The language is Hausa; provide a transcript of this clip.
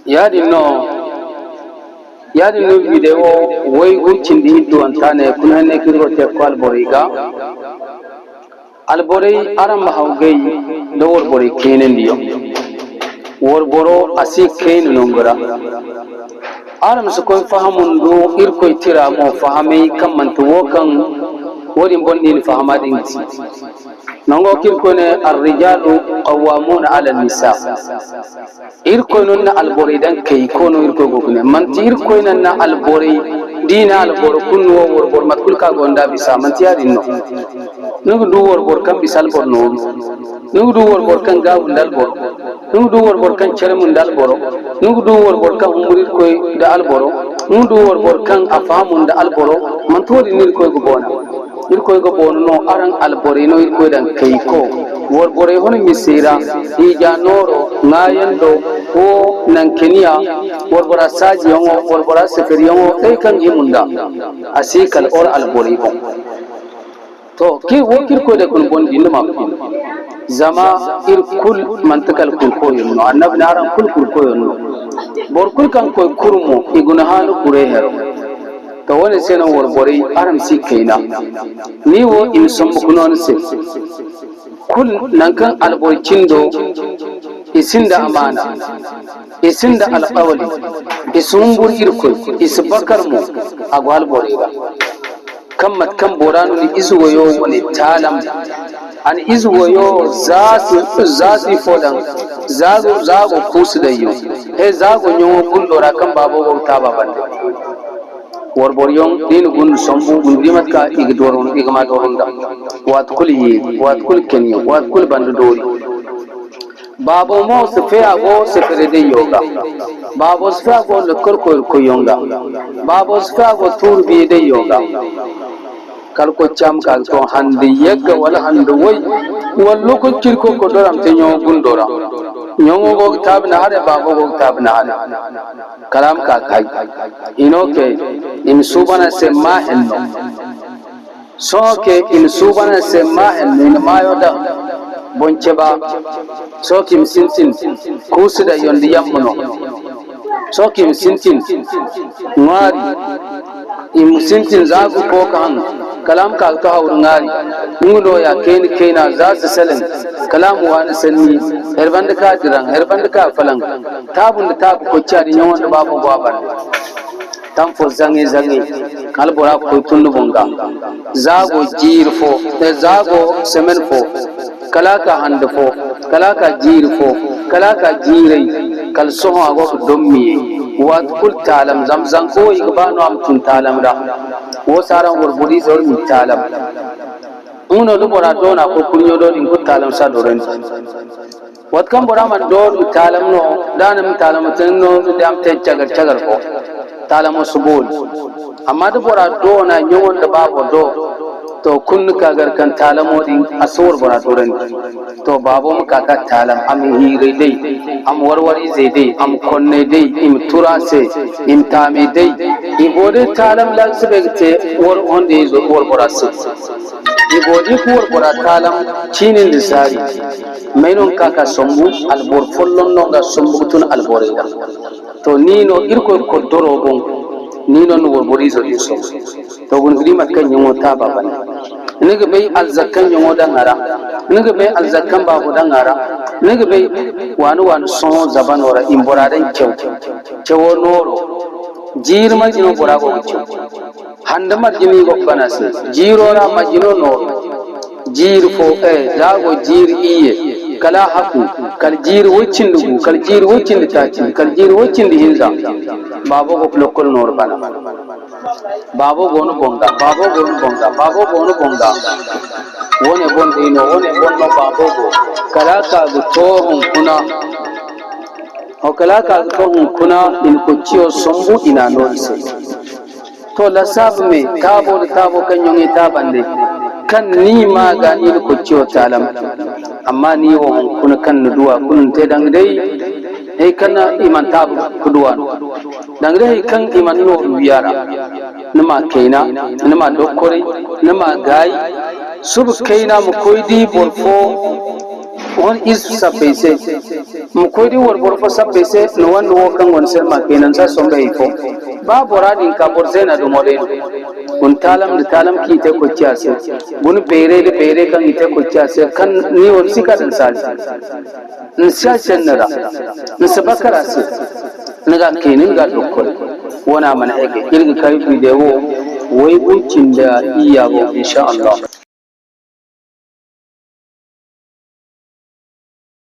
yadi no video way gucin di do antane kunane kiro te kwal boriga alborei aram hawgei dawor bori kenen diyo wor boro asi ken nongora aram su koy fahamun do irkoy tira mo fahamai kam man to wokan wodi bonni fahamadin nongo kirkone arrijalu qawwamuna ala nisa irkoy na albori dan kay kono irkoy gokune man irkoy na albori dina albor kunno wor bor matkul ka gonda bisa man tiyari no nugu du wor bor kam bisal bor no nugu du wor bor kan gawundal bor nugu du wor bor kan ceremundal boro nugu du wor bor kan umurir koy da alboro nugu du wor bor kan afamunda alboro man todi nir koy go bona irkoy go bonno aran alborino irkoy dan kayko worbore hono misira ija noro ngayendo o nan kenya worbora saji yongo worbora seferi yongo dai kan himunda asikal or alborigo to ki wokir ko de kun bon dinma zama irkul mantakal kul ko yonno annab naran kul ko yonno borkul kan koy kurmo iguna halu kure hero to wani sena worbore aram sikaina niwo in sombu kunon se kul nankan alborcindo isinda amana isinda alqawli isumbur irkoy isbakarmo agwal borega kammat kam boranu ni izwoyo woni talam an izwoyo zasu fodan zago kusdayo he zago nyowo kullora kan babo ta babande worboriyon din gun sombu gun dimat ka igdoron igma doronda wat kul kenyo wat kul bandori babo mo sefe ago sefere de yoga babo sefe ago lekor ko yonga babo sefe ago turbi de yoga kalko cham kalko hande yegga wala hande woy wallo ko kirko ko doram te nyo gundora nyongo go tabna hare babo go tabna hare kalam ka kai inoke in subana se mahenno soke in subana se mahenno in mayoda boncheba sokim sintin kusida yondi yamno sokim sintin ngari im sintin zagu ko kan kalam ka to hawr ngari ngudo ya kena za su salen kalam wa na sanni herbanda ka diran herbanda ka falan tabun da tabu ko cari nyon da babu baban tamfo zange kalbora ko tunu bonga zago jirfo zago semenfo kalaka handfo kalaka jirfo kalaka jirai kalsoho ago dommi wat kul talam zamzam ko igbano am tun talam da wo saran worbudi zor mi talam uno lu bora dona ko kunyo do din ko talam sa doren wat kam bora man do talam no danam talam tan no dam te cagar ko talam subul amma da bora do na nyawon da babo do to kun kagar kan talamo din asor bora doren to babo mu kaka talam am hire dai am warwari zai dai am konne dai im turase im tame dai ibode talam la subegte wor onde zo wor bora se ibodi ko wor bora talam chinin lisari mainon kaka sombu albor follon no ga sombu tun alboreda to nino irko ko dorogon nino no worbori zo iso to gun grimat kan yimo taba ban niga bai alzakkan yimo dangara niga bai alzakkan babu dangara niga bai wani son zaban wara imboradan cewo noro jir majino borago cew handa majini go banase jirora majino no jir fo zago jir iye kala haku kal jir wucin dugu kal jir wucin taci kal jir wucin hinza babo go lokol nor bana babo gonu bonga wone bonno babo go kala ka go to kuna o kala ka go kuna in ko ciyo sombu ina no se to la sabme tabo kan yonge tabande kan ni maga ni ko ciyo talam amma ni wo kun kan duwa kun te dang dai kana iman tabu kuduwa dang dai kan iman no wiyara nima kaina nima dokore nima gai sub kaina mu koidi borfo on is sapese mu koydi wor bor fo sabbe se no wando wo kan won ser ma kenan sa sombe ifo ba boradin ka bor zena do modelo kun talam da talam ki te ko ciase bun bere de bere kan ite ko ciase kan ni wor sika dan sali in sha sennara in sabakara se naga kenin ga dokko wana mana ege ilga kai video wai bucin da iya go insha Allah